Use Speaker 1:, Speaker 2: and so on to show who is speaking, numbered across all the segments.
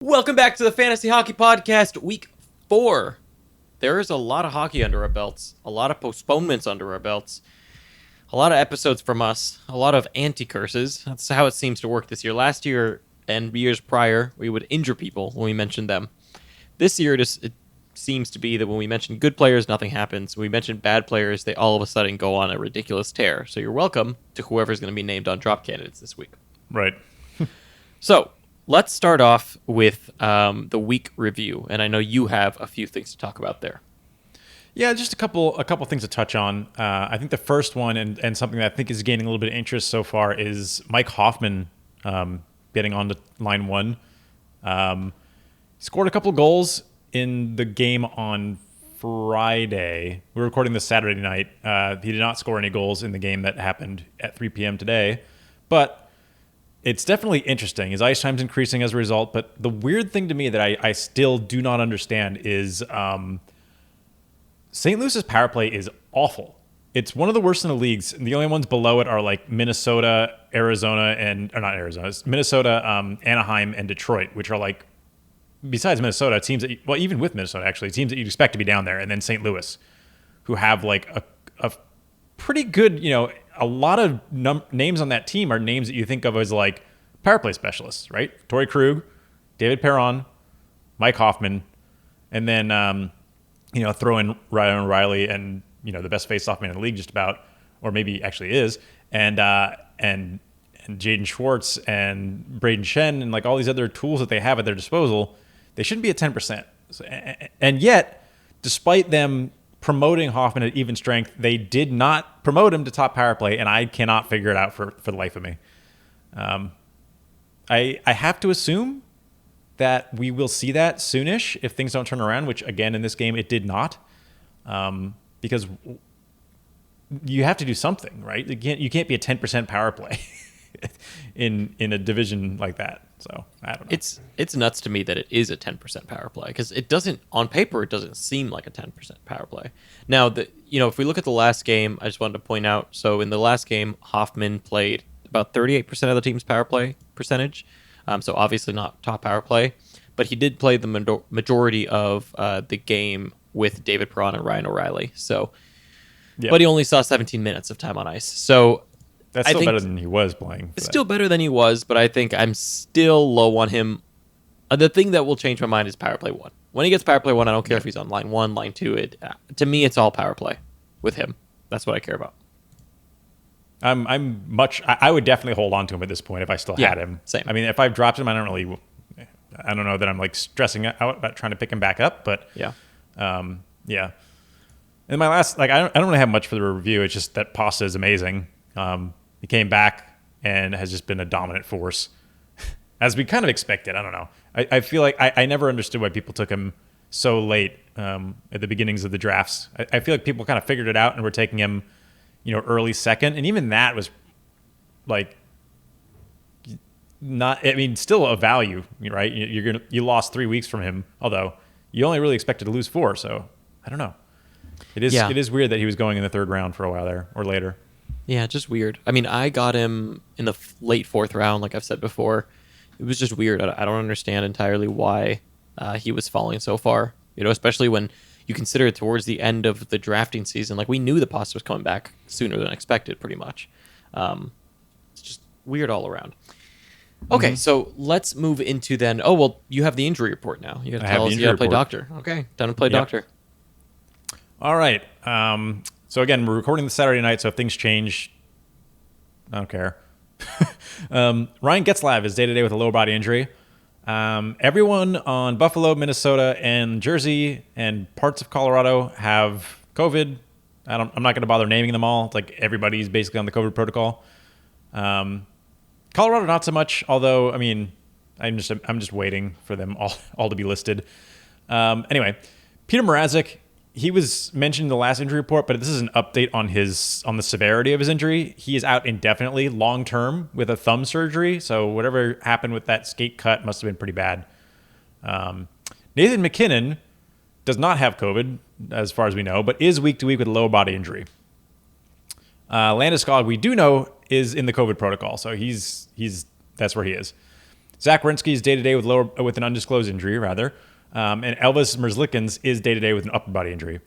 Speaker 1: Welcome back to the Fantasy Hockey Podcast, Week 4. There is a lot of hockey under our belts, a lot of postponements under our belts, a lot of episodes from us, a lot of anti-curses. That's how it seems to work this year. Last year and years prior, we would injure people when we mentioned them. This year, it seems to be that when we mention good players, nothing happens. When we mention bad players, they all of a sudden go on a ridiculous tear. So you're welcome to whoever's going to be named on Drop Candidates this week.
Speaker 2: Right.
Speaker 1: So, let's start off with the week review, and I know you have a few things to talk about there.
Speaker 2: Yeah, just a couple things to touch on. I think the first one, and something that I think is gaining a little bit of interest so far, is Mike Hoffman getting on to line one. Scored a couple goals in the game on Friday. We're recording this Saturday night. He did not score any goals in the game that happened at 3 p.m. today, but it's definitely interesting. His ice time's increasing as a result, but the weird thing to me that I still do not understand is St. Louis's power play is awful. It's one of the worst in the leagues. And the only ones below it are like Minnesota, Arizona, it's Minnesota, Anaheim, and Detroit, which are like, besides Minnesota, teams that, well, even with Minnesota, actually, teams that you'd expect to be down there, and then St. Louis, who have like a pretty good, a lot of names on that team are names that you think of as like power play specialists, right? Torrey Krug, David Perron, Mike Hoffman, and then, throw in Ryan O'Reilly and, the best faceoff man in the league just about, or maybe actually is, and Jaden Schwartz and Braden Shen and like all these other tools that they have at their disposal, they shouldn't be at 10%. And yet, despite them promoting Hoffman at even strength, they did not promote him to top power play, and I cannot figure it out for the life of me. I have to assume that we will see that soonish if things don't turn around, which again in this game it did not, because you have to do something, right? You can't be a 10% power play in a division like that. So I don't know.
Speaker 1: It's nuts to me that it is a 10% power play, because it doesn't, on paper, it doesn't seem like a 10% power play. Now, if we look at the last game, I just wanted to point out, so in the last game, Hoffman played about 38% of the team's power play percentage, so obviously not top power play, but he did play the majority of the game with David Perron and Ryan O'Reilly. So, yeah. But he only saw 17 minutes of time on ice. So
Speaker 2: that's still better than he was playing.
Speaker 1: It's still better than he was, but I think I'm still low on him. The thing that will change my mind is power play one. When he gets power play one, I don't care if he's on line one, line two. To me, it's all power play with him. That's what I care about.
Speaker 2: I would definitely hold on to him at this point if I still had him.
Speaker 1: Same.
Speaker 2: I mean, if I've dropped him, I don't know that I'm like stressing out about trying to pick him back up, but
Speaker 1: yeah.
Speaker 2: Yeah. And my last, I don't really have much for the review. It's just that Pasta is amazing. He came back and has just been a dominant force, as we kind of expected. I don't know. I feel like I never understood why people took him so late at the beginnings of the drafts. I feel like people kind of figured it out and were taking him, early second. And even that was like not, I mean, still a value, right? You lost 3 weeks from him, although you only really expected to lose 4. So I don't know. It is weird that he was going in the third round for a while there or later.
Speaker 1: Yeah, just weird. I mean, I got him in the late 4th round, like I've said before. It was just weird. I don't understand entirely why he was falling so far, especially when you consider it towards the end of the drafting season. Like, we knew the Pasta was coming back sooner than expected, pretty much. It's just weird all around. Okay, So let's move into then. Oh, well, you have the injury report now. You got to tell us you got to play doctor. Okay, done to play doctor.
Speaker 2: All right. So again, we're recording this Saturday night, so if things change, I don't care. Ryan Getzlaf is day-to-day with a lower body injury. Everyone on Buffalo, Minnesota, and Jersey, and parts of Colorado have COVID. I'm not going to bother naming them all. It's like everybody's basically on the COVID protocol. Colorado, not so much. Although, I mean, I'm just waiting for them all to be listed. Anyway, Peter Mrazek. He was mentioned in the last injury report, but this is an update on the severity of his injury. He is out indefinitely, long term, with a thumb surgery. So whatever happened with that skate cut must have been pretty bad. Nathan MacKinnon does not have COVID, as far as we know, but is week to week with a lower body injury. Landeskog, we do know, is in the COVID protocol, so that's where he is. Zach Werenski is day-to-day with an undisclosed injury, rather. And Elvis Merzlikins is day-to-day with an upper body injury.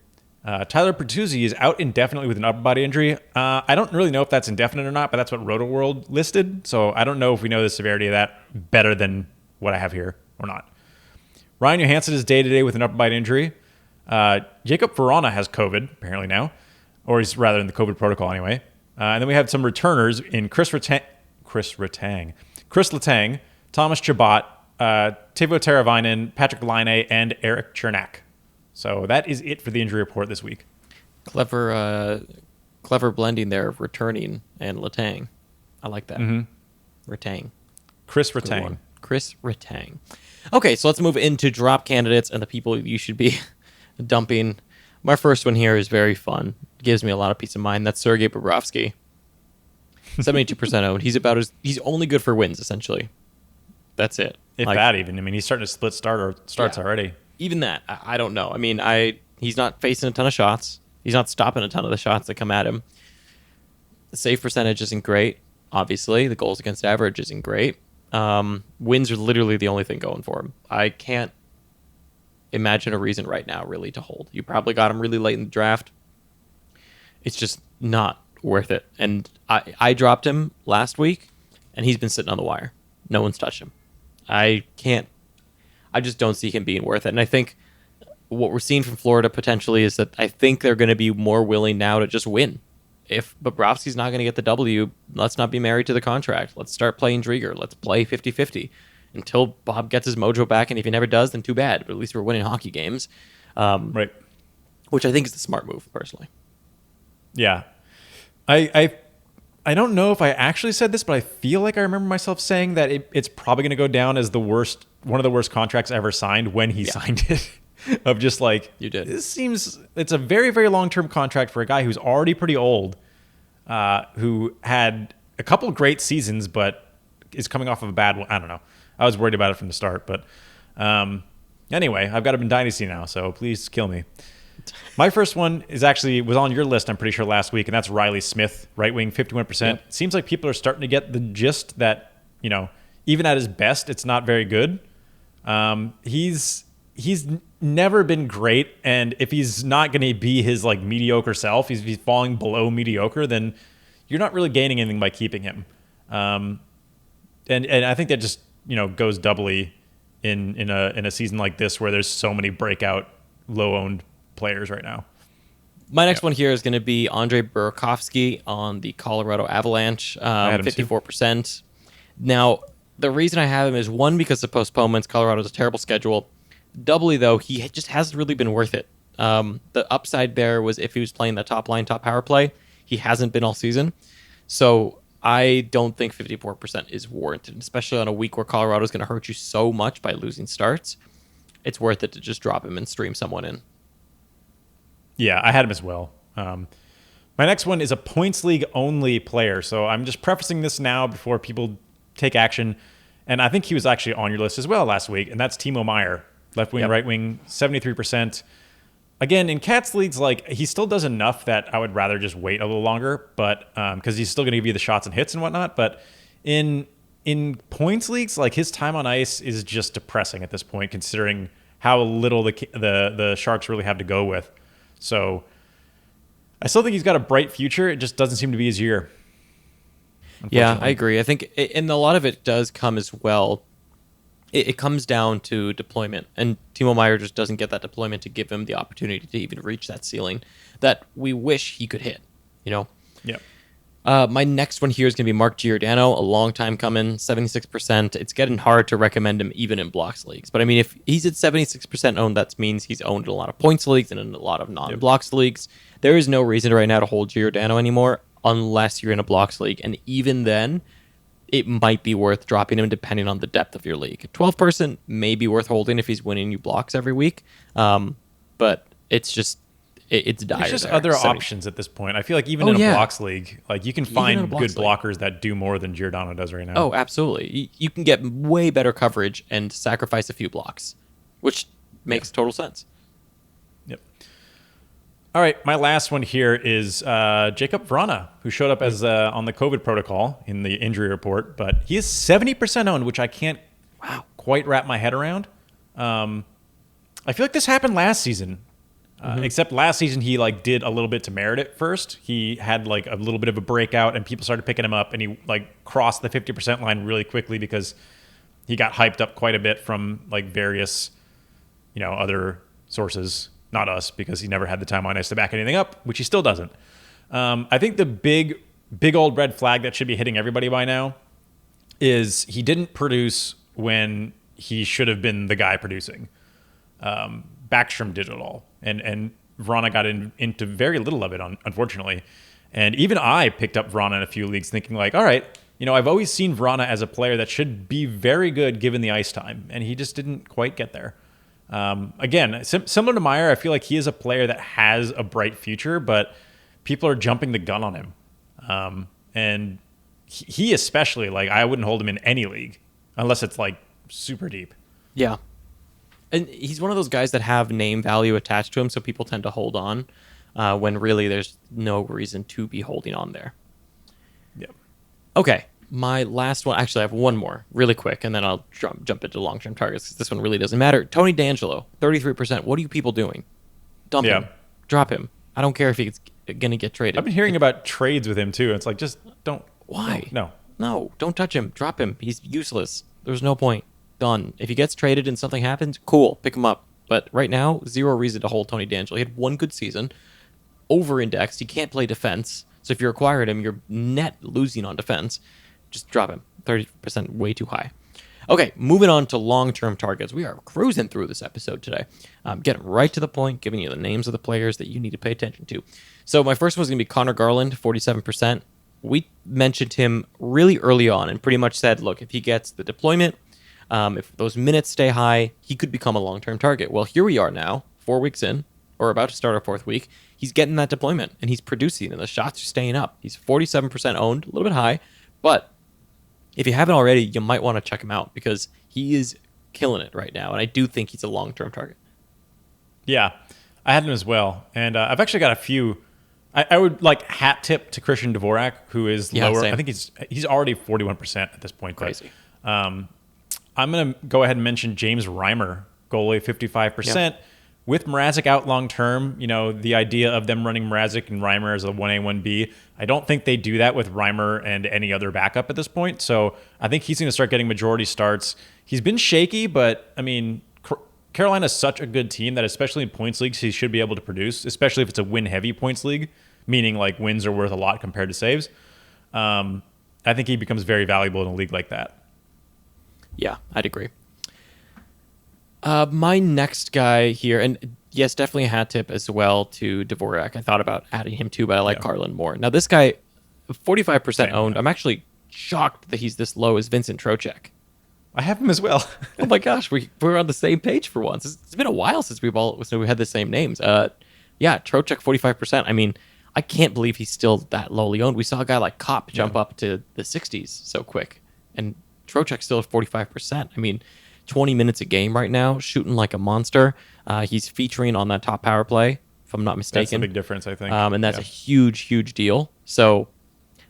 Speaker 2: Tyler Bertuzzi is out indefinitely with an upper body injury. I don't really know if that's indefinite or not, but that's what RotoWorld listed. So I don't know if we know the severity of that better than what I have here or not. Ryan Johansson is day-to-day with an upper body injury. Jacob Verana has COVID, apparently now. Or he's rather in the COVID protocol anyway. And then we have some returners in Chris Letang, Thomas Chabot, Teuvo Teravainen, Patrick Laine, and Eric Chernak. So that is it for the injury report this week.
Speaker 1: Clever blending there of returning and Letang. I like that. Retang.
Speaker 2: Chris Letang.
Speaker 1: Chris Letang. Okay, so let's move into drop candidates and the people you should be dumping. My first one here is very fun. Gives me a lot of peace of mind. That's Sergei Bobrovsky. 72% owned. He's only good for wins, essentially. That's it.
Speaker 2: If that even. I mean, he's starting to split starts already.
Speaker 1: Even that, I don't know. I mean, he's not facing a ton of shots. He's not stopping a ton of the shots that come at him. The save percentage isn't great, obviously. The goals against average isn't great. Wins are literally the only thing going for him. I can't imagine a reason right now, really, to hold. You probably got him really late in the draft. It's just not worth it. And I dropped him last week, and he's been sitting on the wire. No one's touched him. I just don't see him being worth it. And I think what we're seeing from Florida potentially is that I think they're going to be more willing now to just win. If Bobrovsky's not going to get the W, let's not be married to the contract. Let's start playing Drieger. Let's play 50-50 until Bob gets his mojo back. And if he never does, then too bad. But at least we're winning hockey games.
Speaker 2: Right.
Speaker 1: Which I think is the smart move, personally.
Speaker 2: Yeah. I don't know if I actually said this, but I feel like I remember myself saying that it's probably going to go down as one of the worst contracts ever signed when he signed it. Of just like,
Speaker 1: you did.
Speaker 2: It's a very, very long-term contract for a guy who's already pretty old, who had a couple great seasons, but is coming off of a bad one. I don't know. I was worried about it from the start, but anyway, I've got him in Dynasty now, so please kill me. My first one was on your list, I'm pretty sure, last week, and that's Riley Smith, right wing, 51%.
Speaker 1: Yep.
Speaker 2: Seems like people are starting to get the gist that, even at his best, it's not very good. He's never been great, and if he's not going to be his mediocre self, he's falling below mediocre, then you're not really gaining anything by keeping him. And I think that just goes doubly in a season like this where there's so many breakout low owned players right now.
Speaker 1: My next one here is going to be Andrei Burakovsky on the Colorado Avalanche, 54%. Now, the reason I have him is, one, because of postponements. Colorado's a terrible schedule. Doubly, though, he just hasn't really been worth it. The upside there was if he was playing the top power play. He hasn't been all season. So I don't think 54% is warranted, especially on a week where Colorado's going to hurt you so much by losing starts. It's worth it to just drop him and stream someone in.
Speaker 2: Yeah, I had him as well. My next one is a points league only player. So I'm just prefacing this now before people take action. And I think he was actually on your list as well last week. And that's Timo Meier, left wing, right wing, 73%. Again, in Cats leagues, he still does enough that I would rather just wait a little longer, but because he's still going to give you the shots and hits and whatnot. But in points leagues, his time on ice is just depressing at this point, considering how little the Sharks really have to go with. So I still think he's got a bright future. It just doesn't seem to be his year.
Speaker 1: Yeah, I agree. I think, and a lot of it does come as well. It comes down to deployment, and Timo Meier just doesn't get that deployment to give him the opportunity to even reach that ceiling that we wish he could hit.
Speaker 2: Yeah.
Speaker 1: My next one here is going to be Mark Giordano, a long time coming, 76%. It's getting hard to recommend him even in blocks leagues. But I mean, if he's at 76% owned, that means he's owned in a lot of points leagues and in a lot of non-blocks leagues. There is no reason right now to hold Giordano anymore unless you're in a blocks league. And even then, it might be worth dropping him depending on the depth of your league. 12% may be worth holding if he's winning you blocks every week. But it's just... It's dire.
Speaker 2: There's just other options at this point. I feel like even in a blocks league, you can find good blockers that do more than Giordano does right now.
Speaker 1: Oh, absolutely. You can get way better coverage and sacrifice a few blocks, which makes total sense.
Speaker 2: Yep. All right, my last one here is Jacob Vrana, who showed up as on the COVID protocol in the injury report, but he is 70% owned, which I can't
Speaker 1: Wow.
Speaker 2: quite wrap my head around. I feel like this happened last season. Except last season he like did a little bit to merit it first. He had like a little bit of a breakout and people started picking him up and he like crossed the 50% line really quickly because he got hyped up quite a bit from like various, other sources, not us, because he never had the time on ice to back anything up, which he still doesn't. I think the big old red flag that should be hitting everybody by now is he didn't produce when he should have been the guy producing. Backstrom did it all, and Vrana got into very little of it, unfortunately. And even I picked up Vrana in a few leagues thinking like, all right, I've always seen Vrana as a player that should be very good given the ice time, and he just didn't quite get there. Again, similar to Meyer, I feel like he is a player that has a bright future, but people are jumping the gun on him. And he especially, like, I wouldn't hold him in any league unless it's like super deep.
Speaker 1: Yeah. And he's one of those guys that have name value attached to him, so people tend to hold on when really there's no reason to be holding on there.
Speaker 2: Yep.
Speaker 1: Okay, my last one. Actually, I have one more really quick, and then I'll jump into long-term targets because this one really doesn't matter. Tony DeAngelo, 33%. What are you people doing? Dump him. Drop him. I don't care if he's going to get traded.
Speaker 2: I've been hearing about trades with him, too. It's like, just don't.
Speaker 1: Why?
Speaker 2: No,
Speaker 1: don't touch him. Drop him. He's useless. There's no point. Done. If he gets traded and something happens, cool, pick him up. But right now, zero reason to hold Tony DeAngelo. He had one good season, over-indexed. He can't play defense. So if you acquired him, you're net losing on defense. Just drop him. 30% way too high. Okay, moving on to long-term targets. We are cruising through this episode today. Getting right to the point, giving you the names of the players that you need to pay attention to. So my first one's going to be Connor Garland, 47%. We mentioned him really early on and pretty much said, look, if he gets the deployment, if those minutes stay high, he could become a long-term target. Well, here we are now, 4 weeks in, or about to start our 4th week. He's getting that deployment, and he's producing, and the shots are staying up. He's 47% owned, a little bit high, but if you haven't already, you might want to check him out because he is killing it right now, and I do think he's a long-term target.
Speaker 2: Yeah, I had him as well, and I've actually got a few. I would like hat tip to Christian Dvorak, who is lower.
Speaker 1: Same.
Speaker 2: I think he's already 41% at this point.
Speaker 1: Crazy.
Speaker 2: But, I'm going to go ahead and mention James Reimer, goalie, 55%.
Speaker 1: Yeah.
Speaker 2: With Mrazek out long term, the idea of them running Mrazek and Reimer as a 1A, 1B, I don't think they do that with Reimer and any other backup at this point. So I think he's going to start getting majority starts. He's been shaky, but, Carolina's such a good team that especially in points leagues, he should be able to produce, especially if it's a win-heavy points league, meaning like wins are worth a lot compared to saves. I think he becomes very valuable in a league like that.
Speaker 1: Yeah, I'd agree. My next guy here, and yes, definitely a hat tip as well to Dvorak. I thought about adding him too, but I like Garland more. Now, this guy, 45% owned. I'm actually shocked that he's this low as Vincent Trocheck.
Speaker 2: I have him as well.
Speaker 1: Oh my gosh, we're on the same page for once. It's been a while since we had the same names. Yeah, Trocheck 45%. I can't believe he's still that lowly owned. We saw a guy like Kopp jump up to the 60s so quick, and Trocheck's still at 45%. 20 minutes a game right now, shooting like a monster. He's featuring on that top power play, if I'm not mistaken.
Speaker 2: That's a big difference, I think.
Speaker 1: And that's a huge, huge deal. So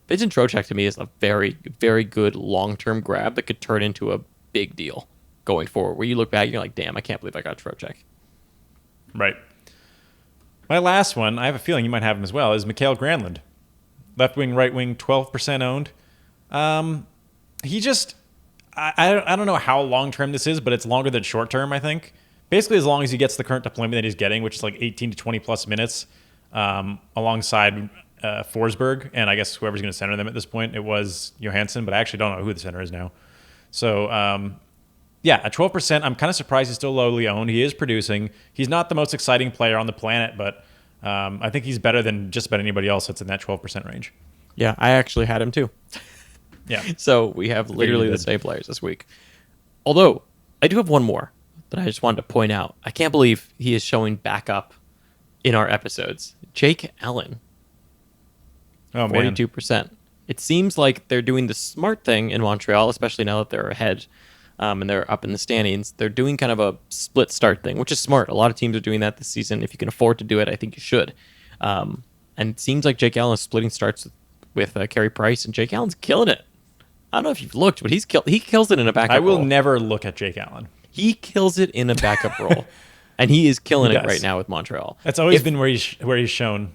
Speaker 1: Vincent Trocheck to me is a very, very good long-term grab that could turn into a big deal going forward, where you look back and you're like, damn, I can't believe I got Trocheck.
Speaker 2: Right. My last one, I have a feeling you might have him as well, is Mikael Granlund. Left wing, right wing, 12% owned. He just... I don't know how long-term this is, but it's longer than short-term, I think. Basically, as long as he gets the current deployment that he's getting, which is like 18 to 20-plus minutes, alongside Forsberg, and I guess whoever's going to center them at this point, it was Johansson, but I actually don't know who the center is now. So, at 12%, I'm kind of surprised he's still lowly owned. He is producing. He's not the most exciting player on the planet, but I think he's better than just about anybody else that's in that 12% range.
Speaker 1: Yeah, I actually had him too.
Speaker 2: Yeah.
Speaker 1: So we have literally the same players this week. Although, I do have one more that I just wanted to point out. I can't believe he is showing back up in our episodes. Jake Allen.
Speaker 2: Oh, man.
Speaker 1: 42%. It seems like they're doing the smart thing in Montreal, especially now that they're ahead and they're up in the standings. They're doing kind of a split start thing, which is smart. A lot of teams are doing that this season. If you can afford to do it, I think you should. And it seems like Jake Allen is splitting starts with Carey Price, and Jake Allen's killing it. I don't know if you've looked, but he kills it in a backup
Speaker 2: I will
Speaker 1: role.
Speaker 2: never look at Jake Allen.
Speaker 1: He kills it in a backup role, and he is killing
Speaker 2: He
Speaker 1: it
Speaker 2: does.
Speaker 1: right now with Montreal.
Speaker 2: That's always been where he's shown.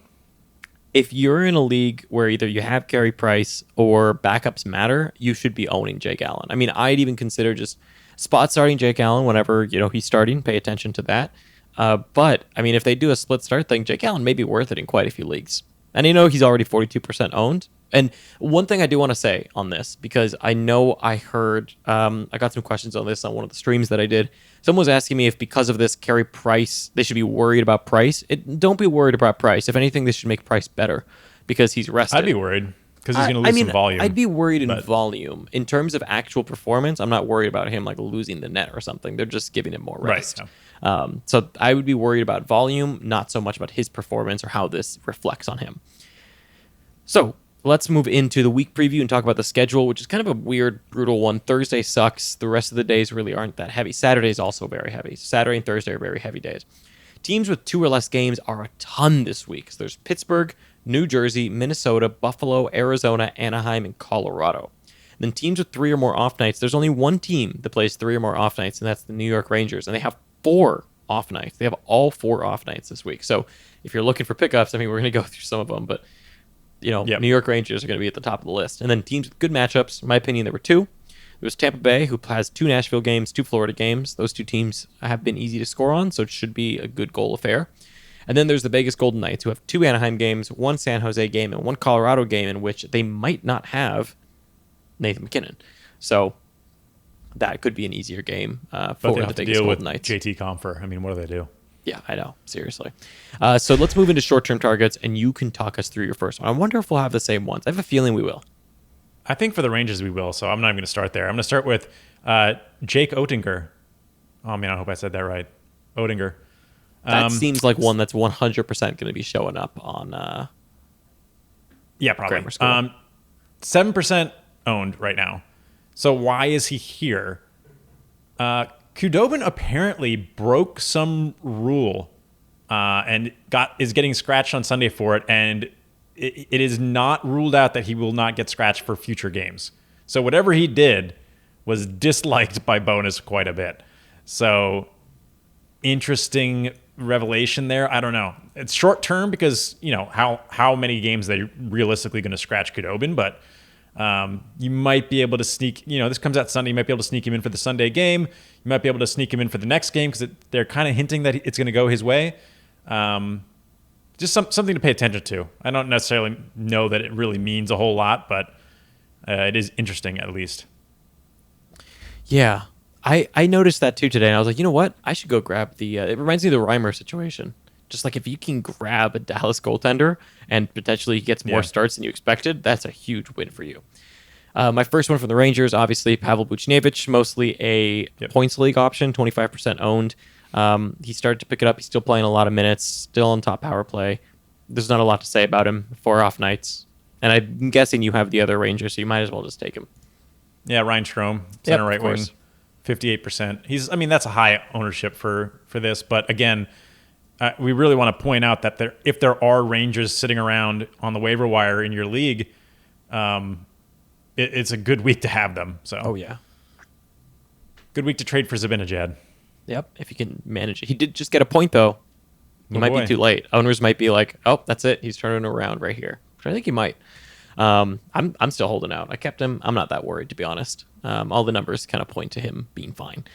Speaker 1: If you're in a league where either you have Carey Price or backups matter, you should be owning Jake Allen. I mean, I'd even consider just spot starting Jake Allen whenever he's starting. Pay attention to that. But I mean, if they do a split start thing, Jake Allen may be worth it in quite a few leagues. And he's already 42% owned. And one thing I do want to say on this, because I know I heard, I got some questions on this on one of the streams that I did. Someone was asking me if because of this Carey Price, they should be worried about Price. Don't be worried about Price. If anything, this should make Price better because he's rested.
Speaker 2: I'd be worried because he's going to lose some volume.
Speaker 1: I'd be worried in volume. In terms of actual performance, I'm not worried about him like losing the net or something. They're just giving him more rest.
Speaker 2: Right.
Speaker 1: So I would be worried about volume, not so much about his performance or how this reflects on him. So let's move into the week preview and talk about the schedule, which is kind of a weird, brutal one. Thursday sucks. The rest of the days really aren't that heavy. Saturday is also very heavy. Saturday and Thursday are very heavy days. Teams with 2 or less games are a ton this week. So there's Pittsburgh, New Jersey, Minnesota, Buffalo, Arizona, Anaheim, and Colorado. And then teams with 3 or more off nights, there's only one team that plays 3 or more off nights, and that's the New York Rangers. And they have 4 off nights. They have all 4 off nights this week. So if you're looking for pickups, I mean, we're going to go through some of them, but New York Rangers are going to be at the top of the list. And then teams with good matchups, in my opinion, there were 2. There was Tampa Bay, who has 2 Nashville games, 2 Florida games. Those 2 teams have been easy to score on, so it should be a good goal affair. And then there's the Vegas Golden Knights, who have 2 Anaheim games, 1 San Jose game, and 1 Colorado game in which they might not have Nathan McKinnon. So that could be an easier game for the Vegas Golden Knights.
Speaker 2: JT Compher. I mean, what do they do?
Speaker 1: Yeah, I know. Seriously. So let's move into short-term targets, and you can talk us through your first one. I wonder if we'll have the same ones. I have a feeling we will.
Speaker 2: I think for the Rangers we will, so I'm not even going to start there. I'm going to start with Jake Oettinger. Oh, man, I hope I said that right. Oettinger.
Speaker 1: That seems like one that's 100% going to be showing up on
Speaker 2: yeah, probably.
Speaker 1: 7%
Speaker 2: owned right now. So why is he here? Khudobin apparently broke some rule and is getting scratched on Sunday for it, and it is not ruled out that he will not get scratched for future games. So whatever he did was disliked by Bonus quite a bit. So interesting revelation there. I don't know. It's short term because how many games are they realistically going to scratch Khudobin, but you might be able to sneak, this comes out Sunday. You might be able to sneak him in for the Sunday game. You might be able to sneak him in for the next game because they're kind of hinting that it's going to go his way. Just something to pay attention to. I don't necessarily know that it really means a whole lot, but it is interesting at least.
Speaker 1: Yeah. I noticed that too today, and I was like, you know what? I should go grab it reminds me of the Reimer situation. Just like if you can grab a Dallas goaltender and potentially he gets more starts than you expected, that's a huge win for you. My first one from the Rangers, obviously Pavel Buchnevich, mostly a points league option, 25% owned. He started to pick it up. He's still playing a lot of minutes, still on top power play. There's not a lot to say about him. 4 off nights. And I'm guessing you have the other Rangers, so you might as well just take him.
Speaker 2: Yeah, Ryan Strome, center right wing, 58%. That's a high ownership for this, but again, we really want to point out that if there are Rangers sitting around on the waiver wire in your league, it's a good week to have them. So,
Speaker 1: oh yeah,
Speaker 2: good week to trade for Zibanejad.
Speaker 1: Yep, if you can manage it. He did just get a point though. He might be too late. Owners might be like, "Oh, that's it. He's turning around right here," which I think he might. I'm still holding out. I kept him. I'm not that worried, to be honest. All the numbers kind of point to him being fine.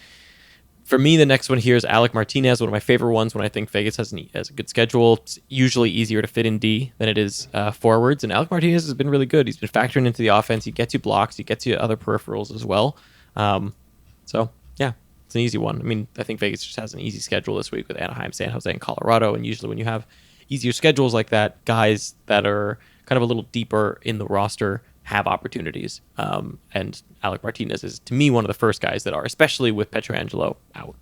Speaker 1: For me, the next one here is Alec Martinez, one of my favorite ones when I think Vegas has a good schedule. It's usually easier to fit in D than it is forwards, and Alec Martinez has been really good. He's been factoring into the offense. He gets you blocks. He gets you other peripherals as well. So, yeah, it's an easy one. I think Vegas just has an easy schedule this week with Anaheim, San Jose, and Colorado, and usually when you have easier schedules like that, guys that are kind of a little deeper in the roster have opportunities. And Alec Martinez is, to me, one of the first guys that are, especially with Pietrangelo out.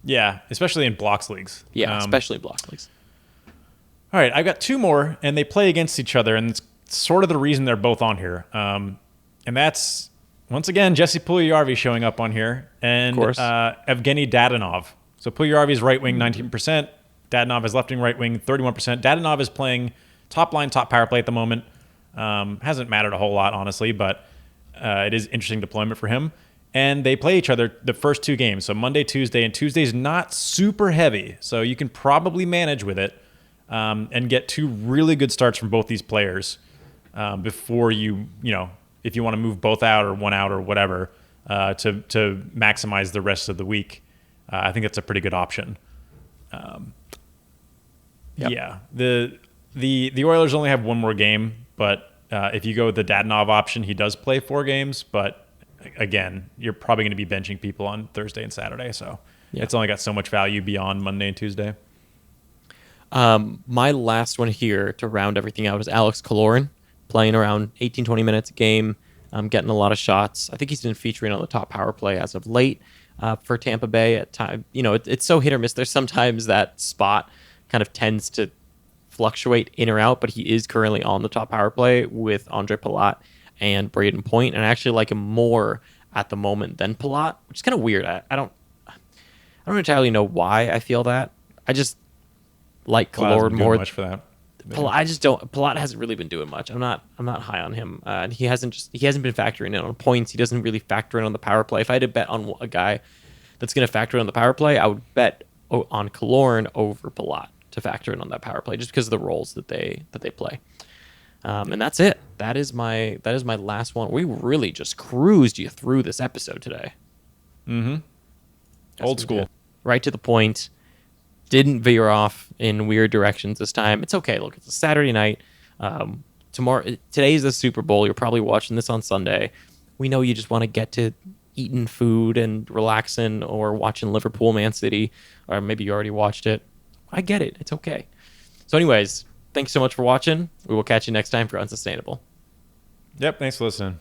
Speaker 2: Yeah, especially in blocks leagues.
Speaker 1: Yeah, especially in blocks leagues.
Speaker 2: All right, I've got 2 more, and they play against each other, and it's sort of the reason they're both on here. And that's, once again, Jesse Puljujarvi showing up on here, and Evgeny Dadonov. So Puljujarvi is right wing, 19%. Dadonov is left wing, right wing, 31%. Dadonov is playing top line, top power play at the moment. Hasn't mattered a whole lot, honestly, but It is interesting deployment for him. And they play each other the first 2 games. So Monday, Tuesday, and Tuesday's not super heavy. So you can probably manage with it and get 2 really good starts from both these players before if you want to move both out or one out or whatever to maximize the rest of the week. I think that's a pretty good option.
Speaker 1: Yep.
Speaker 2: Yeah. The Oilers only have 1 more game, but if you go with the Dadonov option, he does play 4 games, but again, you're probably going to be benching people on Thursday and Saturday, so it's only got so much value beyond Monday and Tuesday.
Speaker 1: My last one here to round everything out is Alex Killorn, playing around 18, 20 minutes a game, getting a lot of shots. I think he's been featuring on the top power play as of late for Tampa Bay. At time, it's so hit or miss. There's sometimes that spot kind of tends to fluctuate in or out, but he is currently on the top power play with Andre Palat and Braden Point, and I actually like him more at the moment than Palat, which is kind of weird. I don't entirely know why I feel that. I just like Killorn more.
Speaker 2: Much for that.
Speaker 1: Palat, I just don't. Palat hasn't really been doing much. I'm not high on him. And he hasn't been factoring in on points. He doesn't really factor in on the power play. If I had to bet on a guy that's going to factor in on the power play, I would bet on Killorn over Palat to factor in on that power play, just because of the roles that they play. And that's it. That is my last one. We really just cruised you through this episode today.
Speaker 2: Mm-hmm. Old school.
Speaker 1: Right to the point. Didn't veer off in weird directions this time. It's okay. Look, it's a Saturday night. Today's the Super Bowl. You're probably watching this on Sunday. We know you just want to get to eating food and relaxing or watching Liverpool Man City, or maybe you already watched it. I get it. It's okay. So anyways, thanks so much for watching. We will catch you next time for Unsustainable.
Speaker 2: Yep. Thanks for listening.